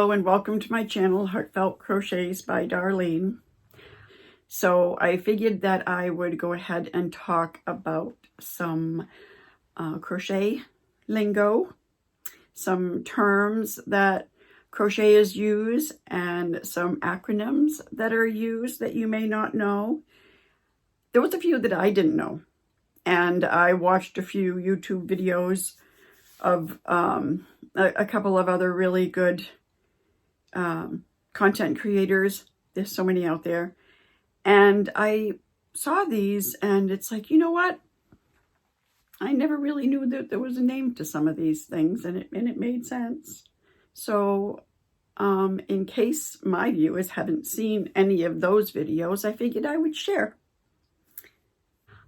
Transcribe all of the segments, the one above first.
Hello and welcome to my channel, Heartfelt Crochets by Darlene. So I figured that I would go ahead and talk about some crochet lingo, some terms that crocheters use, and some acronyms that are used that you may not know. There was a few that I didn't know, and I watched a few YouTube videos of a couple of other really good content creators. There's so many out there. And I saw these and it's like, you know what? I never really knew that there was a name to some of these things, and it made sense. So in case my viewers haven't seen any of those videos, I figured I would share.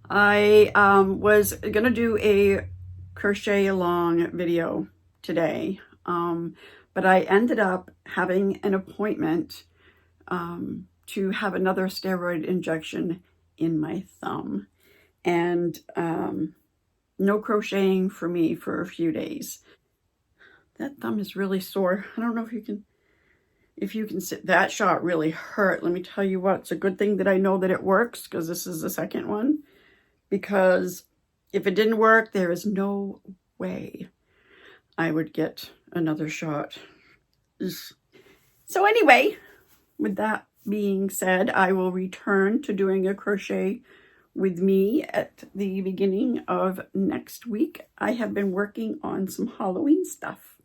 I was gonna do a crochet along video today, but I ended up having an appointment to have another steroid injection in my thumb, and no crocheting for me for a few days. That thumb is really sore. I don't know if you can sit. That shot really hurt. Let me tell you what, it's a good thing that I know that it works, because this is the second one, because if it didn't work, there is no way I would get another shot. So anyway, with that being said, I will return to doing a crochet with me at the beginning of next week. I have been working on some Halloween stuff.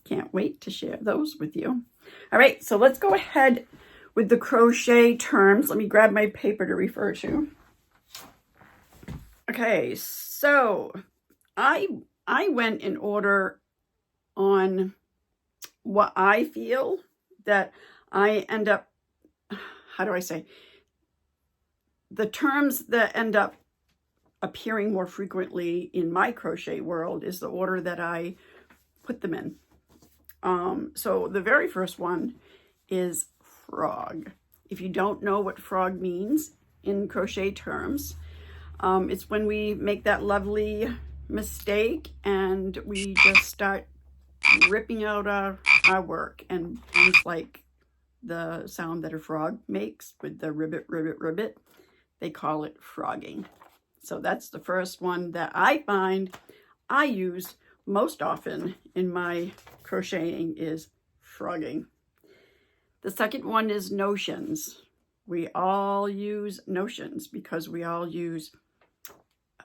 Can't wait to share those with you. All right, so let's go ahead with the crochet terms. Let me grab my paper to refer to. Okay, so I went in order on what I feel that I end up, how do I say, the terms that end up appearing more frequently in my crochet world is the order that I put them in. So the very first one is frog. If you don't know what frog means in crochet terms, it's when we make that lovely mistake and we just start ripping out our work, and things like the sound that a frog makes with the ribbit, ribbit, ribbit, they call it frogging. So that's the first one that I find I use most often in my crocheting, is frogging. The second one is notions. We all use notions because we all use,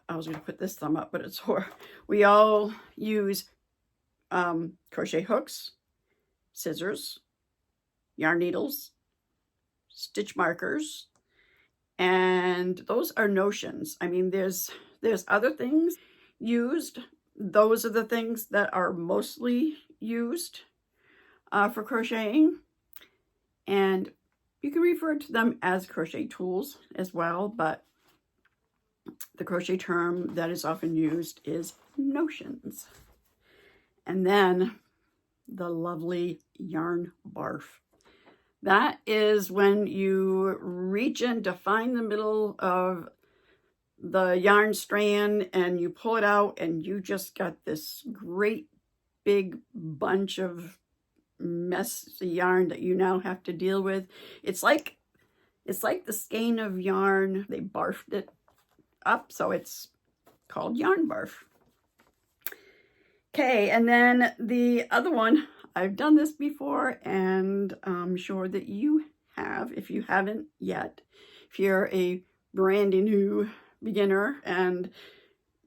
I was going to put this thumb up, but it's sore. We all use crochet hooks, scissors, yarn needles, stitch markers, and those are notions. I mean, there's other things used. Those are the things that are mostly used for crocheting, and you can refer to them as crochet tools as well, but the crochet term that is often used is notions. And then the lovely yarn barf. That is when you reach in to find the middle of the yarn strand and you pull it out and you just got this great big bunch of messy yarn that you now have to deal with. It's like the skein of yarn, they barfed it up, so it's called yarn barf. Okay, and then the other one, I've done this before, and I'm sure that you have. If you haven't yet, if you're a brand new beginner and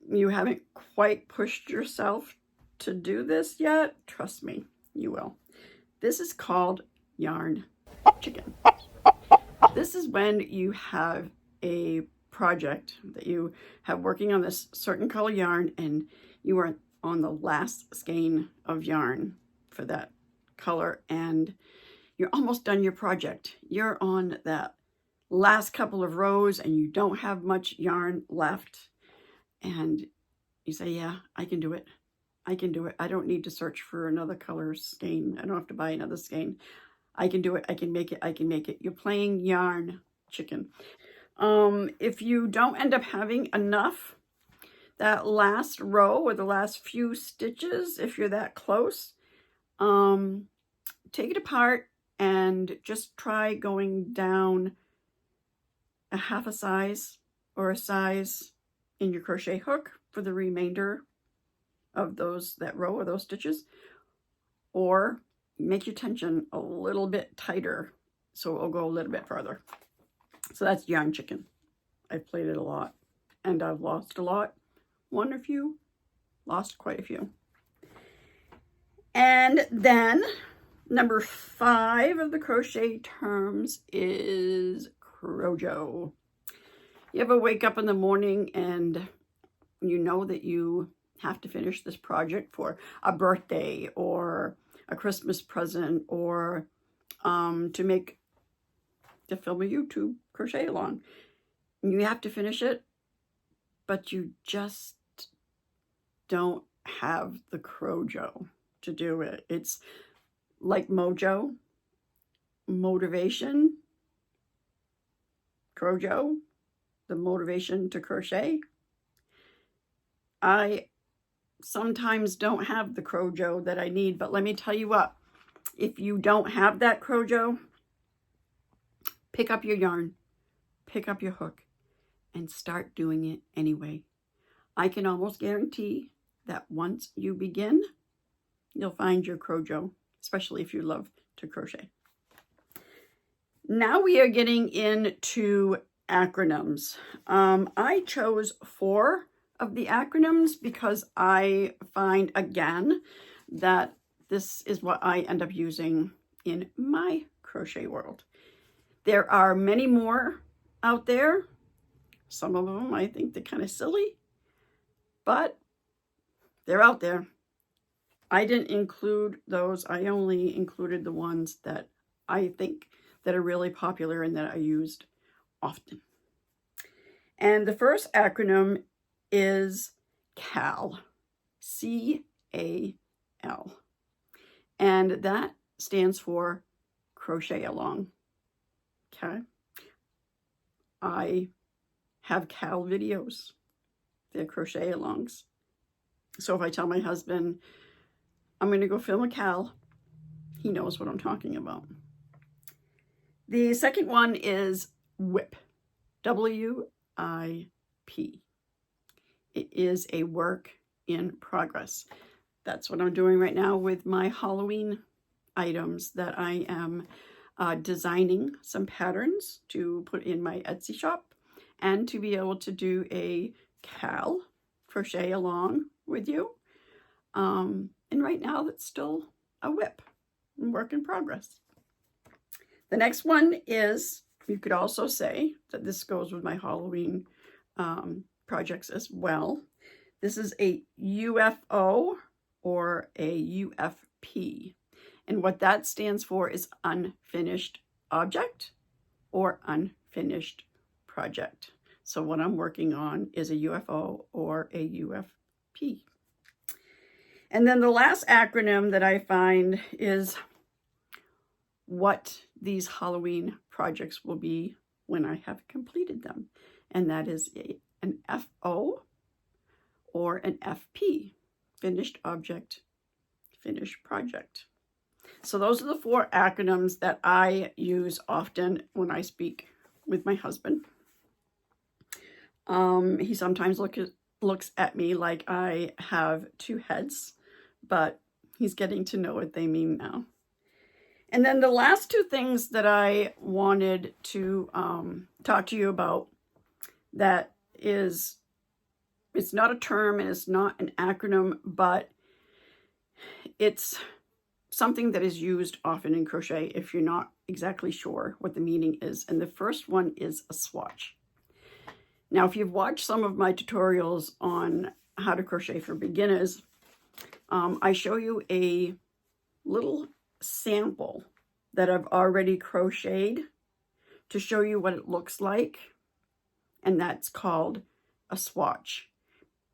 you haven't quite pushed yourself to do this yet, trust me, you will. This is called yarn chicken. This is when you have a project that you have working on this certain color yarn, and you are on the last skein of yarn for that color, and you're almost done your project. You're on that last couple of rows and you don't have much yarn left, and you say, yeah, I can do it. I can do it. I don't need to search for another color skein. I don't have to buy another skein. I can do it. I can make it. I can make it. You're playing yarn chicken. If you don't end up having enough, that last row or the last few stitches, if you're that close, take it apart and just try going down a half a size or a size in your crochet hook for the remainder of that row of those stitches, or make your tension a little bit tighter so it'll go a little bit farther. So that's yarn chicken. I've played it a lot and I've lost a lot. Won a few, lost quite a few. And then number 5 of the crochet terms is Crojo. You ever wake up in the morning and you know that you have to finish this project for a birthday or a Christmas present, or to film a YouTube crochet along. And you have to finish it, but you just don't have the Crojo to do it. It's like mojo, motivation, Crojo, the motivation to crochet. I sometimes don't have the Crojo that I need, but let me tell you what, if you don't have that Crojo, pick up your yarn, pick up your hook, and start doing it anyway. I can almost guarantee that once you begin, you'll find your Crojo, especially if you love to crochet. Now we are getting into acronyms. I chose 4 of the acronyms because I find, again, that this is what I end up using in my crochet world. There are many more out there. Some of them I think they're kind of silly, but they're out there. I didn't include those. I only included the ones that I think that are really popular and that I used often. And the first acronym is CAL, C-A-L. And that stands for crochet along. Okay. I have CAL videos. They're crochet alongs. So if I tell my husband, I'm going to go film a CAL, he knows what I'm talking about. The second one is WIP, W-I-P. It is a work in progress. That's what I'm doing right now with my Halloween items that I am designing some patterns to put in my Etsy shop and to be able to do a CAL, crochet along with you. And right now that's still a WIP, work in progress. The next one is, you could also say that this goes with my Halloween projects as well. This is a UFO or a UFP. And what that stands for is unfinished object or unfinished project. So what I'm working on is a UFO or a UFP. And then the last acronym that I find is what these Halloween projects will be when I have completed them. And that is an FO or an FP, finished object, finished project. So those are the 4 acronyms that I use often when I speak with my husband. He sometimes looks at me like I have 2 heads, but he's getting to know what they mean now. And then the last 2 things that I wanted to talk to you about, that is, it's not a term and it's not an acronym, but it's something that is used often in crochet if you're not exactly sure what the meaning is. And the first one is a swatch. Now, if you've watched some of my tutorials on how to crochet for beginners, I show you a little sample that I've already crocheted to show you what it looks like, and that's called a swatch.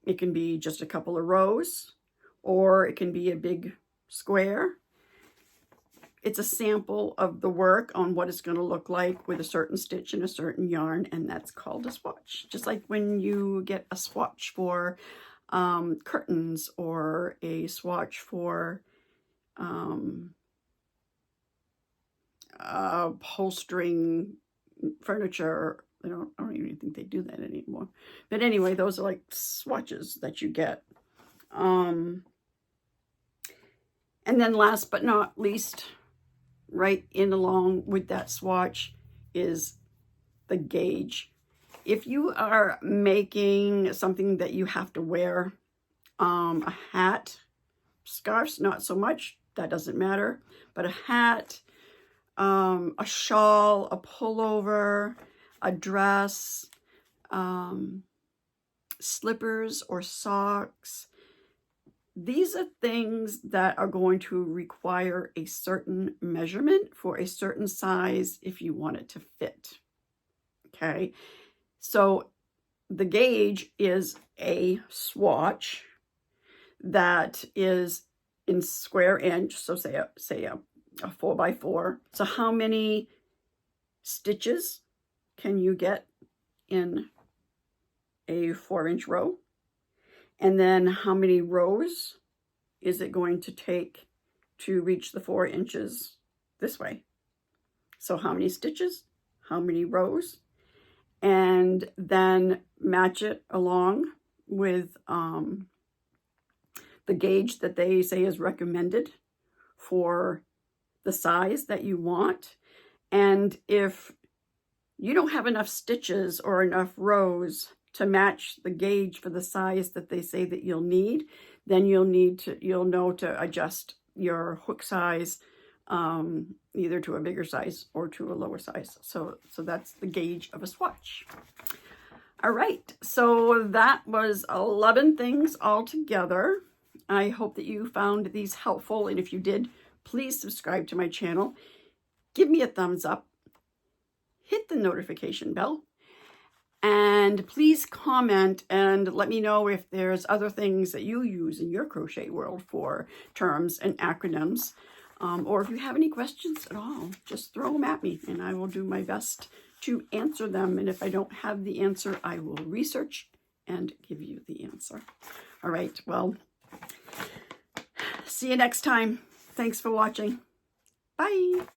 It can be just a couple of rows, or it can be a big square. It's a sample of the work on what it's going to look like with a certain stitch and a certain yarn, and that's called a swatch. Just like when you get a swatch for curtains, or a swatch for upholstering furniture. I don't even think they do that anymore. But anyway, those are like swatches that you get. And then last but not least, right in along with that swatch is the gauge. If you are making something that you have to wear, a hat, scarves, not so much, that doesn't matter, but a hat, a shawl, a pullover, a dress, slippers or socks. These are things that are going to require a certain measurement for a certain size if you want it to fit. Okay, so the gauge is a swatch that is in square inch. So say a 4x4. So how many stitches can you get in a 4-inch row? And then how many rows is it going to take to reach the 4 inches this way? So how many stitches, how many rows, and then match it along with the gauge that they say is recommended for the size that you want. And if you don't have enough stitches or enough rows to match the gauge for the size that they say that you'll need, then you'll know to adjust your hook size, either to a bigger size or to a lower size. So that's the gauge of a swatch. All right, so that was 11 things all together. I hope that you found these helpful, and if you did, please subscribe to my channel. Give me a thumbs up. Hit the notification bell. And please comment and let me know if there's other things that you use in your crochet world for terms and acronyms. Or if you have any questions at all, just throw them at me and I will do my best to answer them. And if I don't have the answer, I will research and give you the answer. All right, well, see you next time. Thanks for watching. Bye.